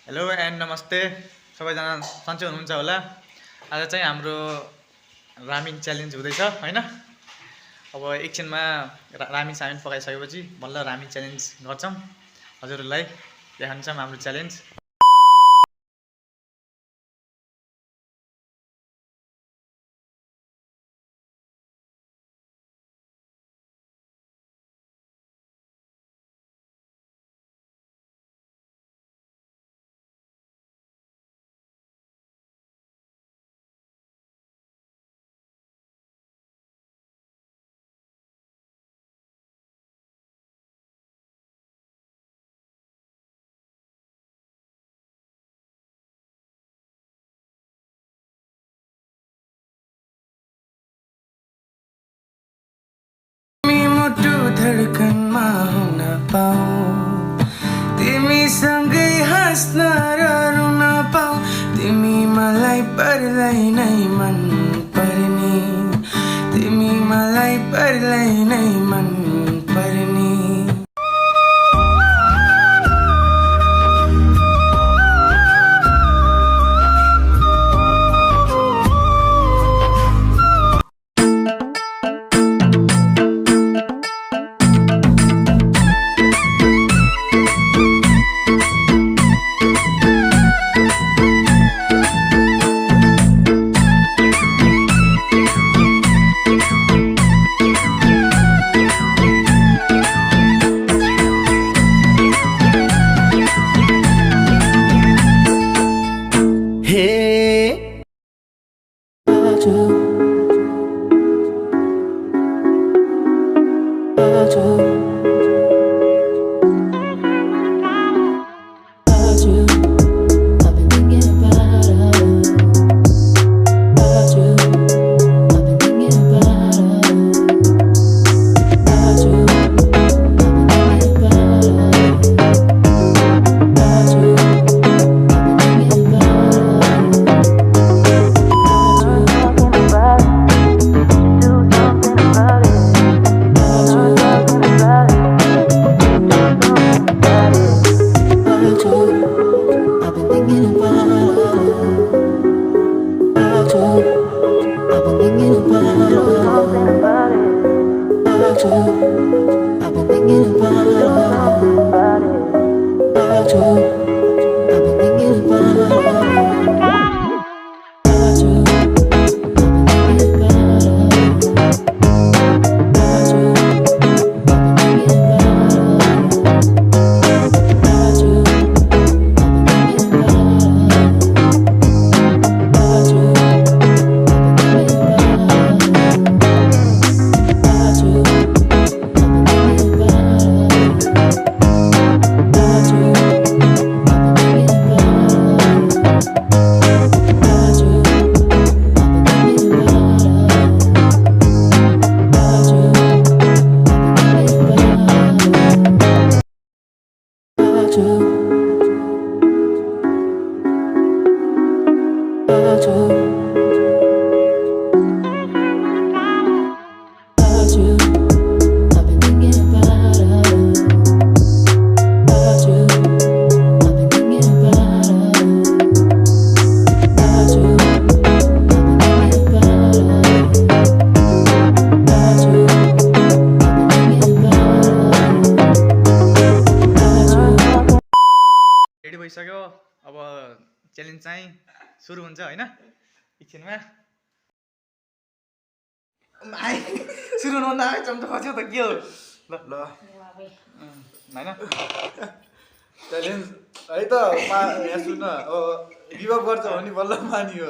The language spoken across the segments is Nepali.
हेलो एन्ड नमस्ते सबैजना सन्चै हुनुहुन्छ होला। आज चाहिँ हाम्रो रामिन च्यालेन्ज हुँदैछ हैन। अब एकछिनमा रामिन सामिन पकाइसकेपछि बल्ल रामिन च्यालेन्ज गर्छौँ। हजुरहरूलाई देखाउँछौँ हाम्रो च्यालेन्ज। धडकनमा हुन पाऊ तिमीसँगै हाँस्न र रुन पाऊ तिमी मलाई पर्लै नै मन पर्ने तिमी मलाई पर्लै नै मन पर्ने रेडी भइसक्यो। अब च्यालेन्ज चाहिँ सुरु हुन्छ हैन। एकछिनमा सुरु हुनुभन्दा अगाडि चम्चा खस्यो त के हो। ल हैन च्यालेन्ज है त यहाँ सुन गिभअप गर्छ भने बल्ल मानियो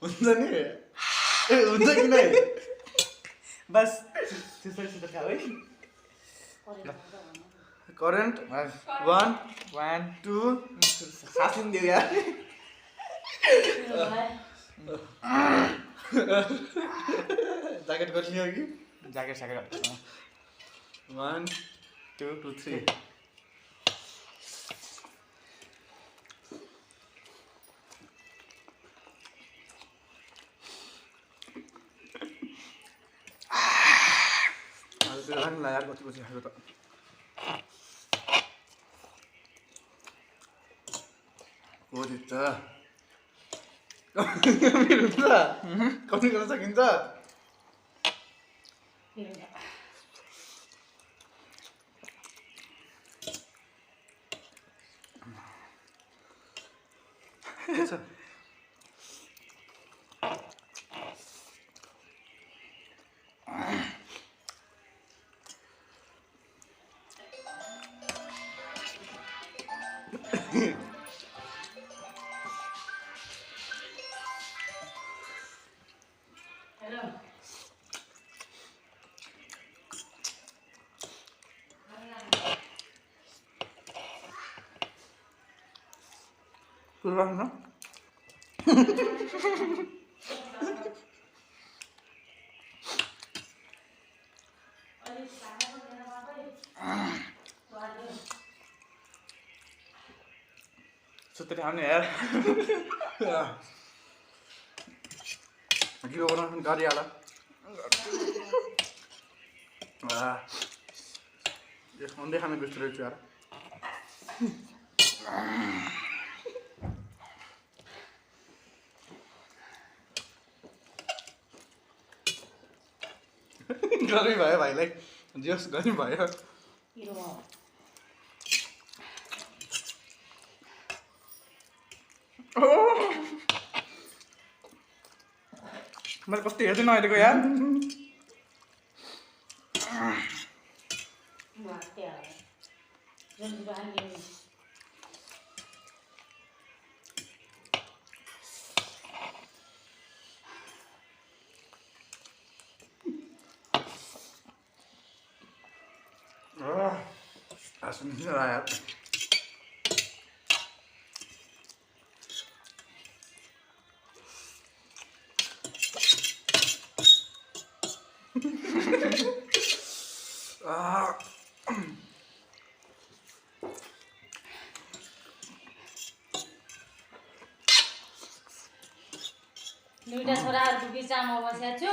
हुन्छ नि हुन्छ कि नै बस सुस्त खाऊ है। करेन्ट 1 2 सास लिन दियो यार। ज्याकेट गरिलियो कि ज्याकेट स्याकेट 1 2 3 यार कति पछि खाएको त हो त कमेडी हुन्छ कमेडी गर्न सकिन्छ अच्छा Kurwa, no? Sudah hamil ya? Lagi orang gari ala. Ya, onde hamil gösteriyor ya. गर्मी भयो भाइलाई जस गर्मी भयो मैले कस्तो हेर्दैन अहिलेको यार Asam ini rakyat. दुईटा छोराहरूको बिचमा बसेको छु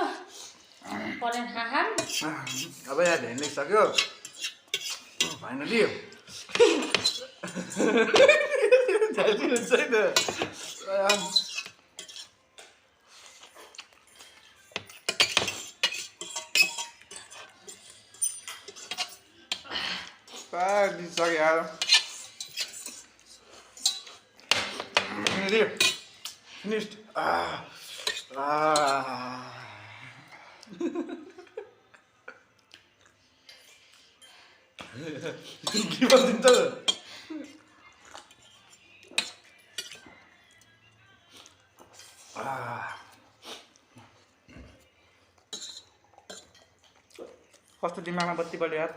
करेन्ट हाहाम अब यहाँ ध्यान लेखिसक्यो फाइनली जल्दी हुन्छ है त दिइसक्यो यार फिनिस्ड Give up दिन्छ कस्तो दिमागमा बत्ती बल्यो यार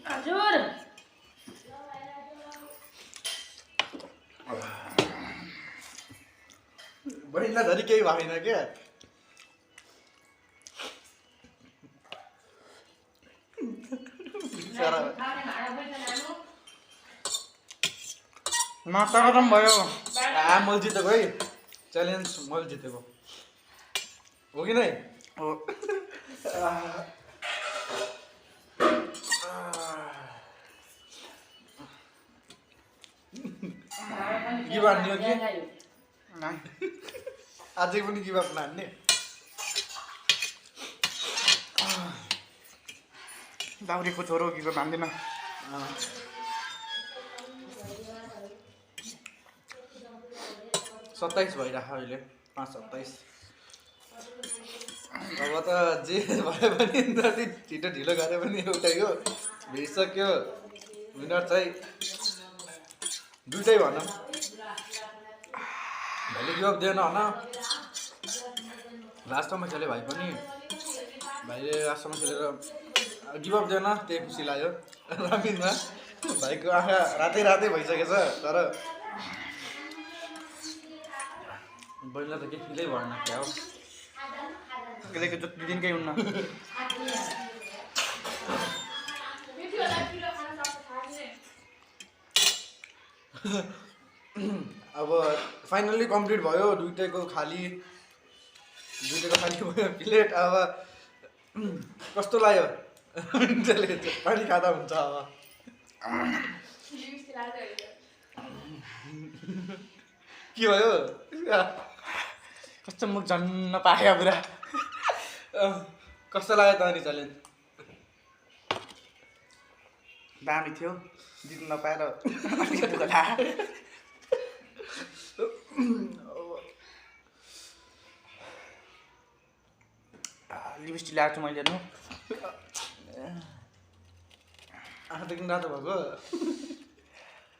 हजुर बहिनीलाई धरि केही भएन क्या नास्ता खतम भयो मैले जितेको है च्यालेन्ज मैले जितेको हो कि नै हो गिभ हान्ने हो कि अझै पनि गिभ अप नहान्ने दाउरेको छोरो गिभ अप हान्दैन 27 भइरहेको अहिले 5:27 अब त जे भए पनि जति छिटो ढिलो गरे पनि एउटै हो भिडिसक्यो विनर चाहिँ दुईटै भनौँ भाइले गिभ अप दिएन होइन लास्टमा खेल्यो भाइ पनि भाइले लास्टमा खेलेर गिभ अप दिएन त्यही खुसी लाग्यो रामिनमा भाइको आँखा रातै रातै भइसकेछ तर बहिनीलाई त केही फिलै भएन क्या हो अहिलेको जति दिनकै हुन्न अब फाइनल्ली कम्प्लिट भयो दुइटैको खाली भयो प्लेट। अब कस्तो लाग्यो त्यसले पानी खाँदा हुन्छ अब के भयो कस्तो मुख झन्न पायो पुरा। कस्तो लाग्यो त अनि च्यालेन्ज? दामी थियो जित्नु नपाएर अलिकति दुःख लाग्यो। लिपस्टिक ल्याएको छु मैले हेर्नु। आँखा त किन रातो भएको?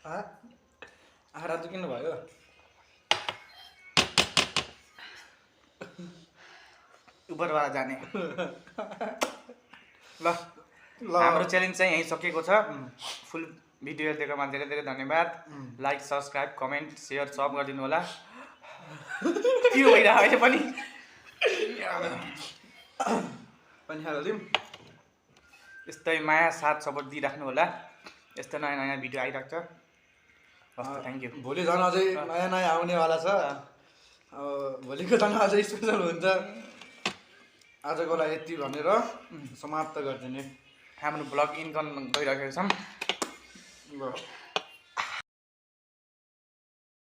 आँखा रातो किन भयो? उपरबाट जाने। ल हाम्रो च्यालेन्ज चाहिँ यहीँ सकिएको छ। फुल भिडियो हेरिदिएकोमा धेरै धेरै धन्यवाद। लाइक सब्सक्राइब कमेन्ट सेयर सब गरिदिनु होला। के भइरहेको अहिले पनि पनि हालिदिउँ। यस्तै माया साथ सपोर्ट दिइराख्नु होला। यस्तो नयाँ नयाँ भिडियो आइरहेको छ। हस् थ्याङ्क यू। भोलि झन् अझै नयाँ नयाँ आउनेवाला छ। अब भोलिको झन् अझै स्पेसल हुन्छ। आजको लागि यति भनेर समाप्त गरिदिने। हाम्रो ब्लग इन गर्न गइरहेको छौँ। ल